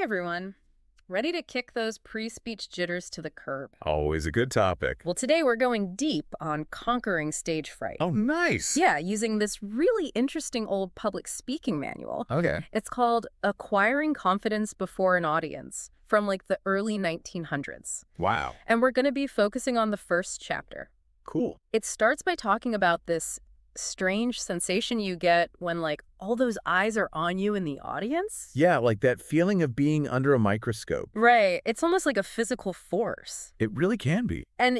Hey everyone. Ready to kick those pre-speech jitters to the curb? Always a good topic. Well, today we're going deep on conquering stage fright. Oh, nice. Yeah, using this really interesting old public speaking manual. Okay. It's called Acquiring Confidence Before an Audience from like the early 1900s. Wow. And we're going to be focusing on the first chapter. Cool. It starts by talking about this strange sensation you get when like all those eyes are on you in the audience. Yeah, like that feeling of being under a microscope. Right. It's almost like a physical force. It really can be. And,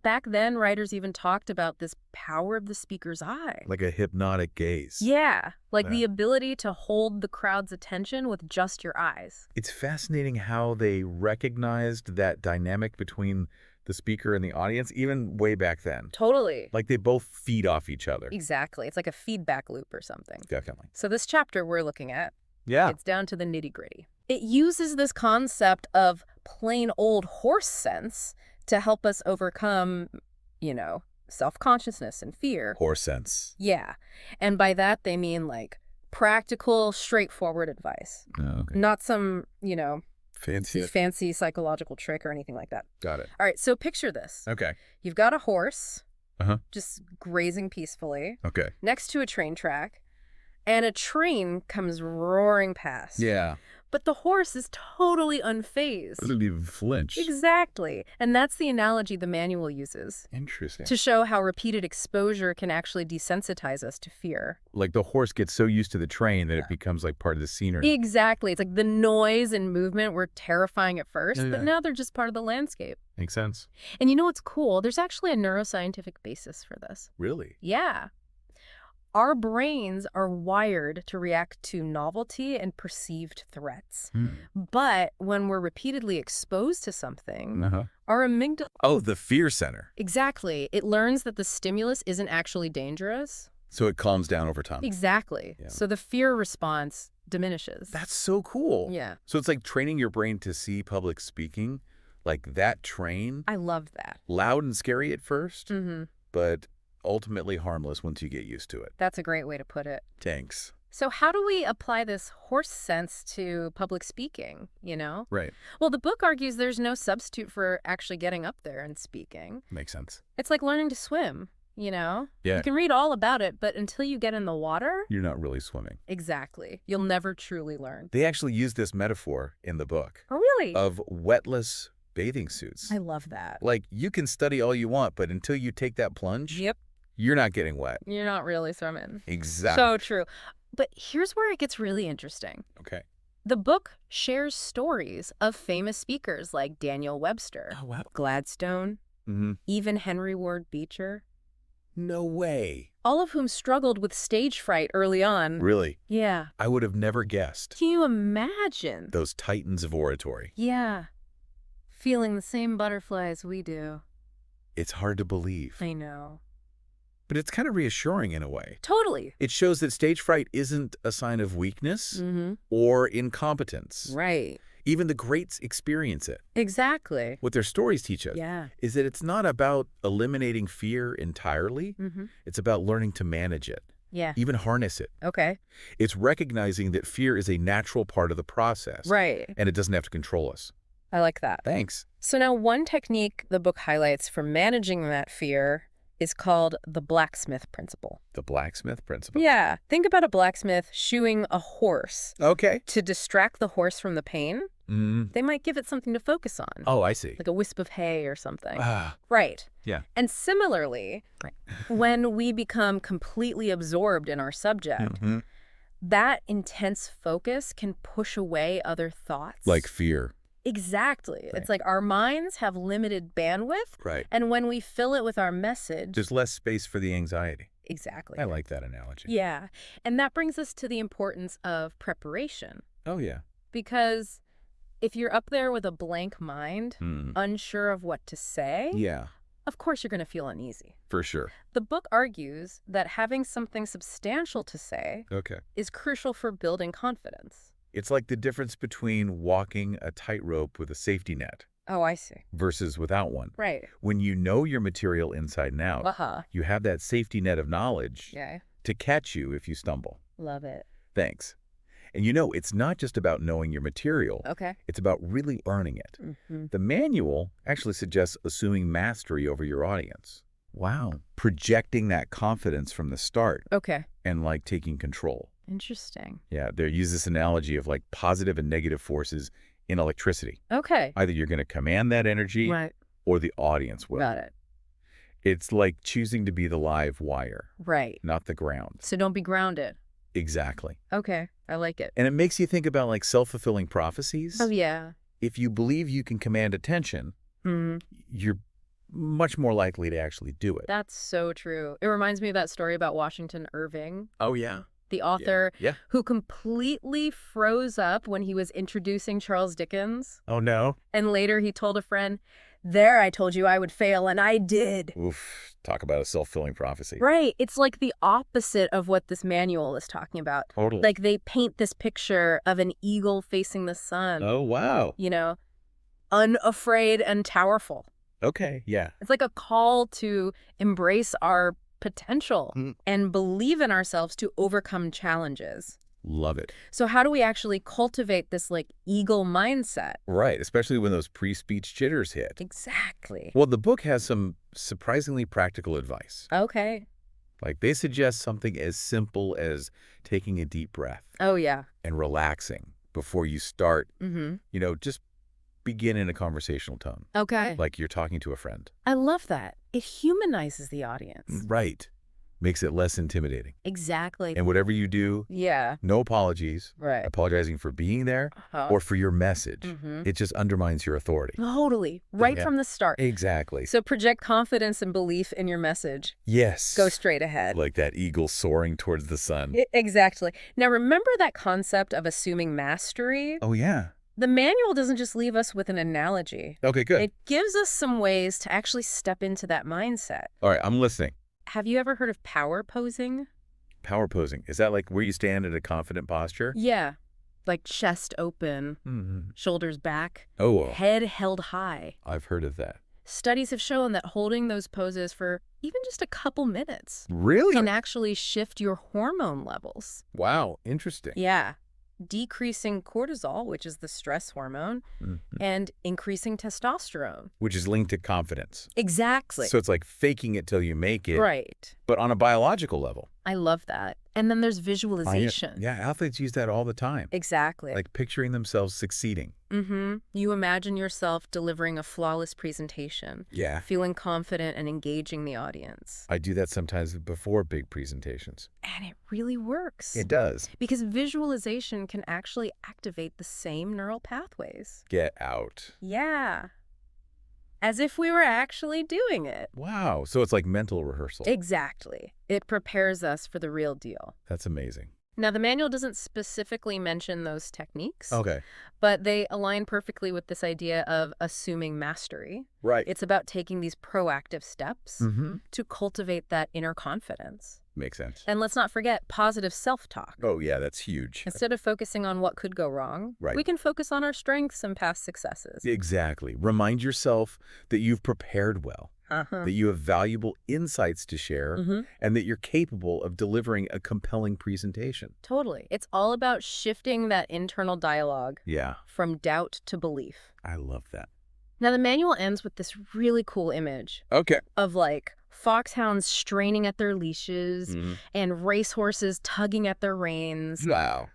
back then, writers even talked about this power of the speaker's eye. Like a hypnotic gaze. Yeah, like Yeah. the ability to hold the crowd's attention with just your eyes. It's fascinating how they recognized that dynamic between the speaker and the audience, even way back then. Totally. Like they both feed off each other. Exactly. It's like a feedback loop or something. Definitely. So this chapter we're looking at, Yeah. it's down to the nitty-gritty. It uses this concept of plain old horse sense to help us overcome, self-consciousness and fear. Horse sense. Yeah. And by that, they mean like practical, straightforward advice. Oh, okay. Not some, Fancy. fancy psychological trick or anything like that. Got it. All right, so picture this. Okay. You've got a horse just grazing peacefully Okay. next to a train track, and a train comes roaring past. Yeah. But the horse is totally unfazed. Doesn't even flinch. Exactly. And that's the analogy the manual uses Interesting. to show how repeated exposure can actually desensitize us to fear. Like the horse gets so used to the train that Yeah. it becomes like part of the scenery. Exactly. It's like the noise and movement were terrifying at first, Yeah. but now they're just part of the landscape. Makes sense. And you know what's cool? There's actually a neuroscientific basis for this. Really? Yeah. Our brains are wired to react to novelty and perceived threats. But when we're repeatedly exposed to something, our amygdala... Oh, the fear center. Exactly. It learns that the stimulus isn't actually dangerous. So it calms down over time. Exactly. Yeah. So the fear response diminishes. That's so cool. Yeah. So it's like training your brain to see public speaking, like that train, I love that. loud and scary at first, Mm-hmm. but ultimately harmless once you get used to it. That's a great way to put it. Thanks. So how do we apply this horse sense to public speaking, Right. Well, the book argues there's no substitute for actually getting up there and speaking. Makes sense. It's like learning to swim, Yeah. You can read all about it, but until you get in the water... You're not really swimming. Exactly. You'll never truly learn. They actually use this metaphor in the book Oh, really? of wetless bathing suits. I love that. Like you can study all you want, but until you take that plunge, Yep. you're not getting wet. You're not really swimming. Exactly. So true. But here's where it gets really interesting. Okay. The book shares stories of famous speakers like Daniel Webster, Oh, wow. Gladstone, even Henry Ward Beecher, No way. all of whom struggled with stage fright early on. Really? Yeah. I would have never guessed. Can you imagine? Those titans of oratory. Yeah. Feeling the same butterflies we do. It's hard to believe. I know. But it's kind of reassuring in a way. Totally. It shows that stage fright isn't a sign of weakness Mm-hmm. or incompetence. Right. Even the greats experience it. Exactly. What their stories teach us Yeah. is that it's not about eliminating fear entirely. Mm-hmm. It's about learning to manage it, Yeah. even harness it. Okay. It's recognizing that fear is a natural part of the process. Right. And it doesn't have to control us. I like that. Thanks. So now one technique the book highlights for managing that fear is called the blacksmith principle. The blacksmith principle. Yeah. Think about a blacksmith shoeing a horse. Okay. To distract the horse from the pain, they might give it something to focus on. Oh, I see. Like a wisp of hay or something. Ah, Right. yeah. And similarly, when we become completely absorbed in our subject, that intense focus can push away other thoughts. Like fear. Exactly. Right. It's like our minds have limited bandwidth, Right. and when we fill it with our message... There's less space for the anxiety. Exactly. I like that analogy. Yeah. And that brings us to the importance of preparation. Oh, yeah. Because if you're up there with a blank mind, unsure of what to say, Yeah, of course you're going to feel uneasy. for sure. The book argues that having something substantial to say Okay. is crucial for building confidence. It's like the difference between walking a tightrope with a safety net Oh, I see. versus without one. Right. When you know your material inside and out, Uh-huh. you have that safety net of knowledge Yeah. to catch you if you stumble. Love it. Thanks. And it's not just about knowing your material. Okay. It's about really earning it. Mm-hmm. The manual actually suggests assuming mastery over your audience. Wow. Projecting that confidence from the start. Okay. And taking control. Interesting. Yeah, they use this analogy of positive and negative forces in electricity. Okay. Either you're going to command that energy Right. or the audience will. Got it. It's like choosing to be the live wire. Right. Not the ground. So don't be grounded. Exactly. Okay. I like it. And it makes you think about self-fulfilling prophecies. Oh, yeah. If you believe you can command attention, you're much more likely to actually do it. That's so true. It reminds me of that story about Washington Irving. Oh, yeah. The author Yeah. who completely froze up when he was introducing Charles Dickens. Oh, no. And later he told a friend, "There, I told you I would fail, and I did." Oof. Talk about a self-fulfilling prophecy. Right. It's like the opposite of what this manual is talking about. Totally. Like they paint this picture of an eagle facing the sun. Oh, wow. Unafraid and powerful. Okay, yeah. It's like a call to embrace our potential and believe in ourselves to overcome challenges. Love it. So how do we actually cultivate this eagle mindset? Right, especially when those pre-speech jitters hit. Exactly. Well, the book has some surprisingly practical advice. Okay. They suggest something as simple as taking a deep breath. Oh, yeah. And relaxing before you start. Mm-hmm. Just begin in a conversational tone. Okay. Like you're talking to a friend. I love that. It humanizes the audience. Right. Makes it less intimidating. Exactly. And whatever you do, no apologies. Right. Apologizing for being there or for your message. It just undermines your authority. Totally. Right from the start. Exactly. So project confidence and belief in your message. Yes. Go straight ahead. Like that eagle soaring towards the sun. Exactly. Now, remember that concept of assuming mastery? Oh, yeah. The manual doesn't just leave us with an analogy. Okay, good. It gives us some ways to actually step into that mindset. All right, I'm listening. Have you ever heard of power posing? Power posing. Is that where you stand in a confident posture? Yeah. Like chest open, shoulders back, head held high. I've heard of that. Studies have shown that holding those poses for even just a couple minutes can actually shift your hormone levels. Wow, interesting. Yeah. Decreasing cortisol, which is the stress hormone, and increasing testosterone. Which is linked to confidence. Exactly. So it's like faking it till you make it. Right. But on a biological level. I love that. And then there's visualization. Yeah, athletes use that all the time. Exactly. Like picturing themselves succeeding. You imagine yourself delivering a flawless presentation. Yeah. Feeling confident and engaging the audience. I do that sometimes before big presentations. And it really works. It does. Because visualization can actually activate the same neural pathways. Get out. Yeah. As if we were actually doing it. Wow. So it's like mental rehearsal. Exactly. It prepares us for the real deal. That's amazing. Now, the manual doesn't specifically mention those techniques. Okay. But they align perfectly with this idea of assuming mastery. Right. It's about taking these proactive steps to cultivate that inner confidence. Makes sense. And let's not forget positive self-talk. Oh, yeah, that's huge. Instead of focusing on what could go wrong, we can focus on our strengths and past successes. Exactly. Remind yourself that you've prepared well, that you have valuable insights to share, and that you're capable of delivering a compelling presentation. Totally. It's all about shifting that internal dialogue from doubt to belief. I love that. Now, the manual ends with this really cool image of foxhounds straining at their leashes and racehorses tugging at their reins,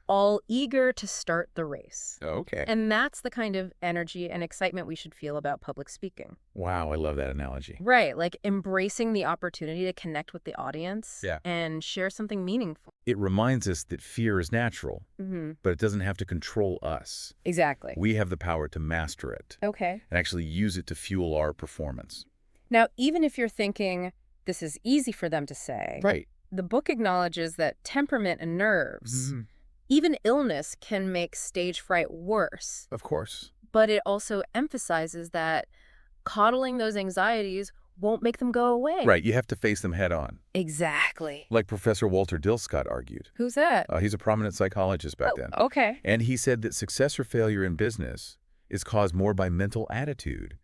all eager to start the race. And that's the kind of energy and excitement we should feel about public speaking. Wow, I love that analogy. Right, like embracing the opportunity to connect with the audience and share something meaningful. It reminds us that fear is natural, but it doesn't have to control us. Exactly. We have the power to master it. And actually use it to fuel our performance. Now, even if you're thinking this is easy for them to say, the book acknowledges that temperament and nerves, even illness, can make stage fright worse. Of course. But it also emphasizes that coddling those anxieties won't make them go away. Right, you have to face them head on. Exactly. Like Professor Walter Dilscott argued. Who's that? He's a prominent psychologist back then. Okay. And he said that success or failure in business is caused more by mental attitude,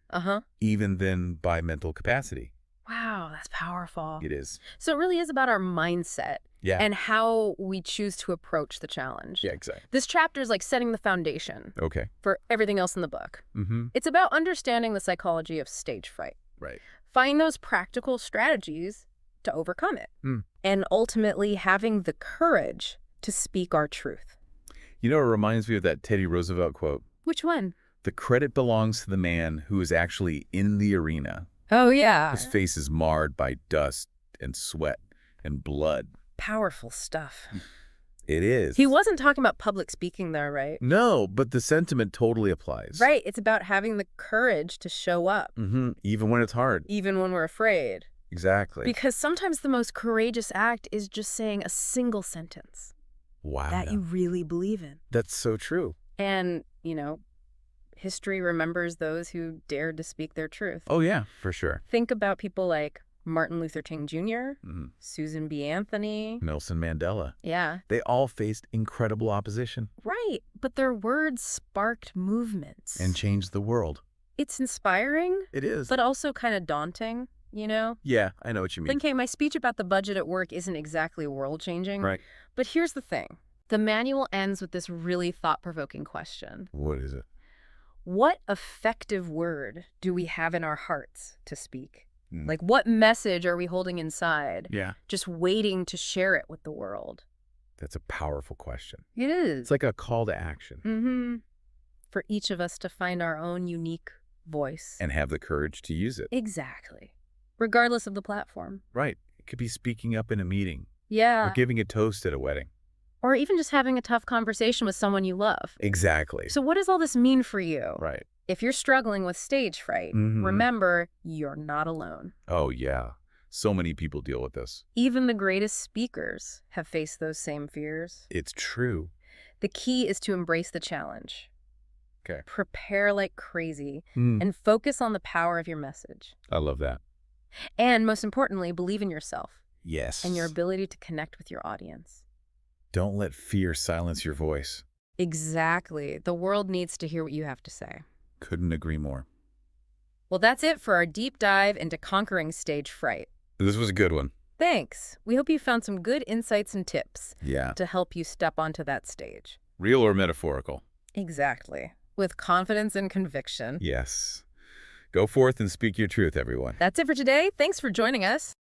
even than by mental capacity. Wow, that's powerful. It is. So it really is about our mindset and how we choose to approach the challenge. Yeah, exactly. This chapter is like setting the foundation for everything else in the book. It's about understanding the psychology of stage fright. Right. Find those practical strategies to overcome it. And ultimately having the courage to speak our truth. You know, it reminds me of that Teddy Roosevelt quote. Which one? The credit belongs to the man who is actually in the arena. Oh, yeah. His face is marred by dust and sweat and blood. Powerful stuff. It is. He wasn't talking about public speaking there, right? No, but the sentiment totally applies. Right. It's about having the courage to show up. Even when it's hard. Even when we're afraid. Exactly. Because sometimes the most courageous act is just saying a single sentence. Wow. That you really believe in. That's so true. And, you know, history remembers those who dared to speak their truth. Oh, yeah, for sure. Think about people like Martin Luther King Jr., Susan B. Anthony. Nelson Mandela. Yeah. They all faced incredible opposition. Right. But their words sparked movements. And changed the world. It's inspiring. It is. But also kind of daunting, you know? Yeah, I know what you mean. Okay, my speech about the budget at work isn't exactly world-changing. Right. But here's the thing. The manual ends with this really thought-provoking question. What is it? What effective word do we have in our hearts to speak? Like, what message are we holding inside? Yeah. Just waiting to share it with the world? That's a powerful question. It is. It's like a call to action. For each of us to find our own unique voice. And have the courage to use it. Exactly. Regardless of the platform. Right. It could be speaking up in a meeting. Yeah. Or giving a toast at a wedding. Or even just having a tough conversation with someone you love. Exactly. So what does all this mean for you? Right. If you're struggling with stage fright, remember, you're not alone. Oh, yeah. So many people deal with this. Even the greatest speakers have faced those same fears. It's true. The key is to embrace the challenge. Okay. Prepare like crazy and focus on the power of your message. I love that. And most importantly, believe in yourself. Yes. And your ability to connect with your audience. Don't let fear silence your voice. Exactly. The world needs to hear what you have to say. Couldn't agree more. Well, that's it for our deep dive into conquering stage fright. This was a good one. Thanks. We hope you found some good insights and tips to help you step onto that stage. Real or metaphorical? Exactly. With confidence and conviction. Yes. Go forth and speak your truth, everyone. That's it for today. Thanks for joining us.